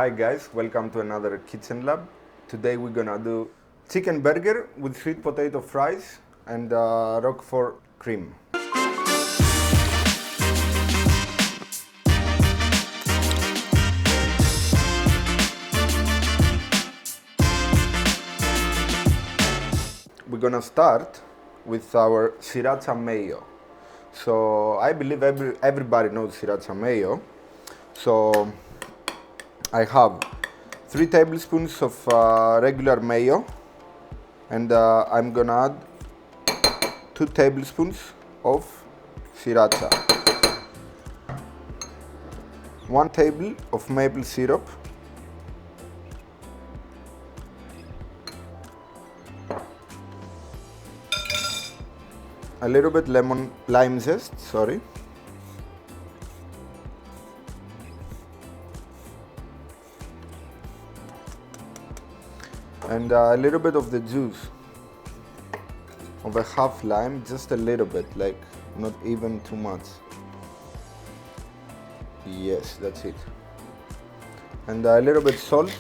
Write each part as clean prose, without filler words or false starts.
Hi guys, welcome to another kitchen lab. Today we're gonna do chicken burger with sweet potato fries and roquefort cream. We're gonna start with our sriracha mayo. So I believe everybody knows sriracha mayo. So I have 3 tablespoons of regular mayo, and I'm gonna add 2 tablespoons of sriracha, 1 table of maple syrup, a little bit lime zest, and a little bit of the juice of a half lime, just a little bit, like not even too much. Yes, that's it. And a little bit salt,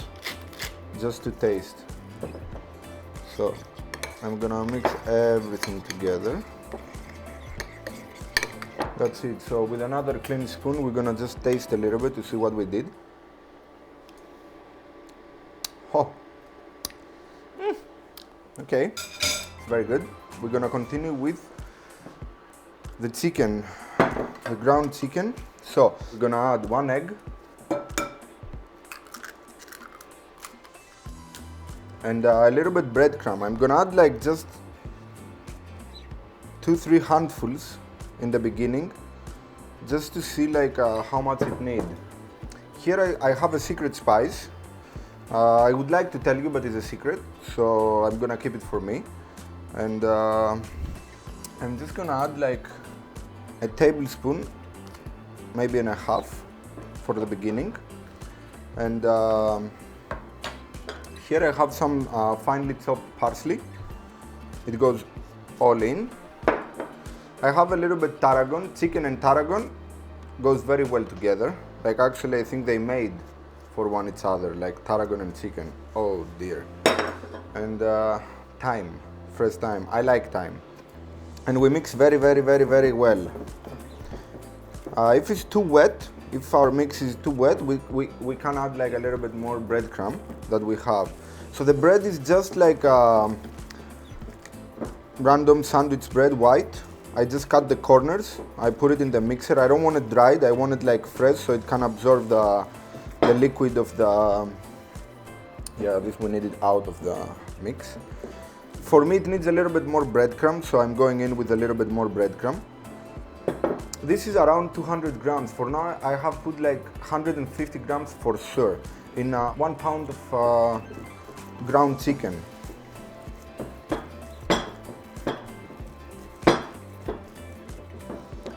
just to taste. So I'm gonna mix everything together. That's it. So with another clean spoon, we're gonna just taste a little bit to see what we did. Oh. Okay, very good. We're gonna continue with the chicken, the ground chicken. So we're gonna add 1 egg and a little bit breadcrumb. I'm gonna add like just 2-3 handfuls in the beginning, just to see like how much it needs. Here I have a secret spice. I would like to tell you, but it's a secret, so I'm gonna keep it for me. And I'm just gonna add like a tablespoon, maybe and a half, for the beginning. And here I have some finely chopped parsley. It goes all in. I have a little bit tarragon. Chicken and tarragon goes very well together. Like actually I think they made for one each other, like tarragon and chicken. Oh dear. And thyme, fresh thyme. I like thyme. And we mix very well. If it's too wet, if our mix is too wet, we can add like a little bit more breadcrumb that we have. So the bread is just like random sandwich bread, white. I just cut the corners, I put it in the mixer. I don't want it dried, I want it like fresh so it can absorb the liquid of the, this we need it out of the mix. For me it needs a little bit more breadcrumb, so I'm going in with a little bit more breadcrumb. This is around 200 grams. For now I have put like 150 grams for sure in 1 pound of ground chicken.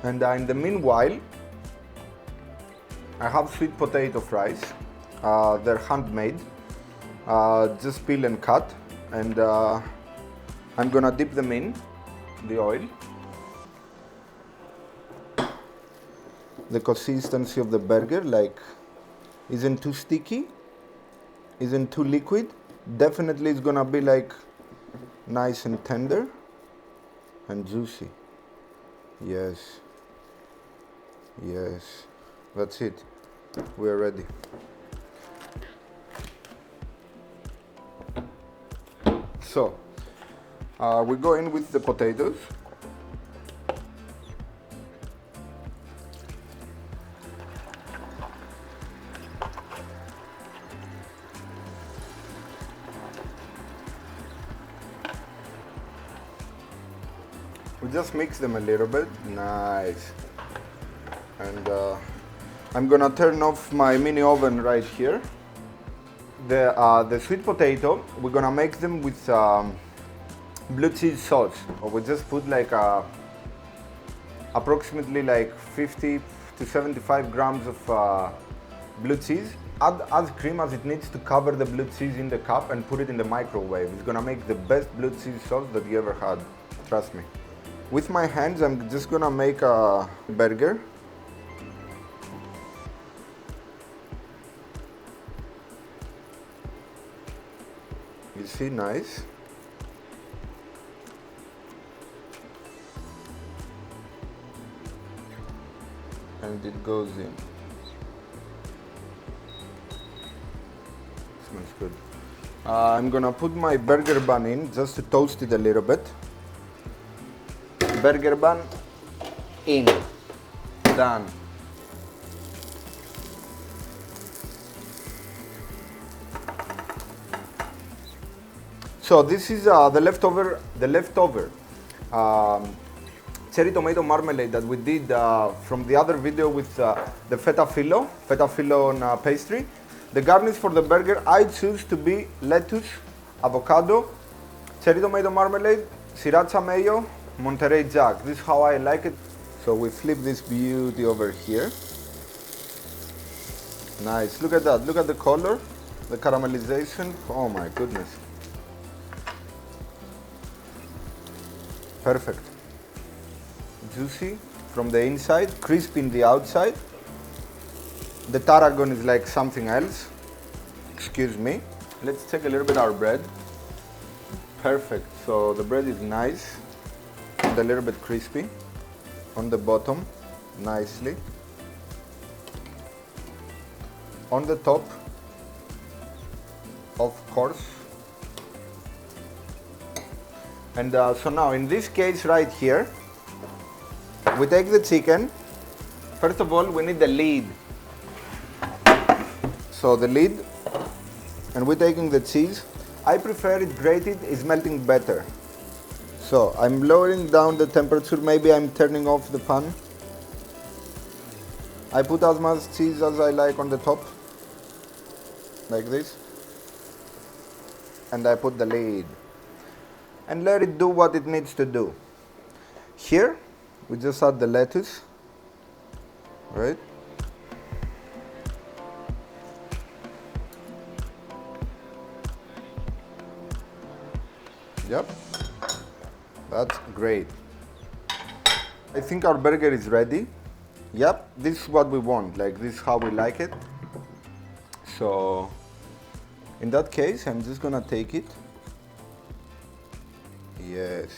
And in the meanwhile, I have sweet potato fries. They're handmade. Just peel and cut. And I'm gonna dip them in the oil. The consistency of the burger, like, isn't too sticky, isn't too liquid. Definitely it's gonna be like nice and tender and juicy. Yes. Yes, that's it. We are ready. So, we go in with the potatoes. We just mix them a little bit. Nice. And I'm gonna turn off my mini oven right here. The sweet potato, we're gonna make them with blue cheese sauce. We just put like approximately like 50 to 75 grams of blue cheese. Add as cream as it needs to cover the blue cheese in the cup and put it in the microwave. It's gonna make the best blue cheese sauce that you ever had, trust me. With my hands, I'm just gonna make a burger. you see, nice. And it goes in. Smells good. I'm gonna put my burger bun in just to toast it a little bit. Burger bun in. Done. So this is the leftover cherry tomato marmalade that we did from the other video with the feta filo on pastry. The garnish for the burger I choose to be lettuce, avocado, cherry tomato marmalade, sriracha mayo, Monterey Jack. This is how I like it. So we flip this beauty over here. Nice, look at that, look at the color, the caramelization, oh my goodness. Perfect. Juicy from the inside, crispy in the outside. The tarragon is like something else. Excuse me. Let's check a little bit our bread. Perfect. So the bread is nice and a little bit crispy on the bottom, nicely. On the top, of course. And so now in this case right here, we take the chicken. First of all, we need the lid. So the lid, and we're taking the cheese. I prefer it grated, it's melting better. So I'm lowering down the temperature, maybe I'm turning off the pan. I put as much cheese as I like on the top, like this. And I put the lid. And let it do what it needs to do. Here, we just add the lettuce, right? Yep, that's great. I think our burger is ready. Yep, this is what we want, like this is how we like it. So, in that case, I'm just gonna take it. Yes,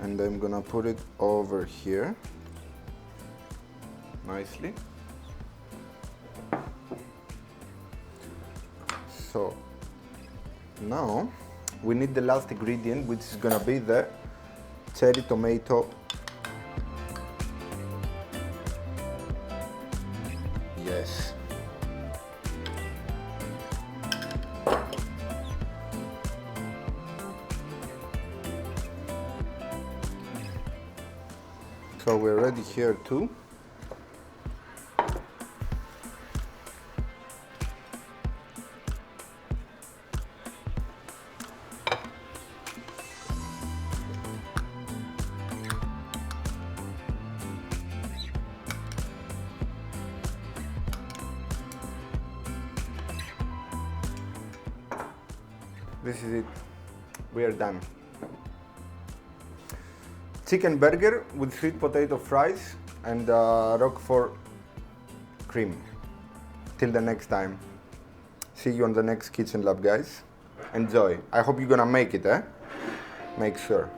and I'm gonna put it over here nicely. So now we need the last ingredient, which is gonna be the cherry tomato. Yes. So we're ready here too. This is it. We are done. Chicken burger with sweet potato fries and Roquefort cream. Till the next time. See you on the next Kitchen Lab, guys. Enjoy. I hope you're gonna make it, eh? Make sure.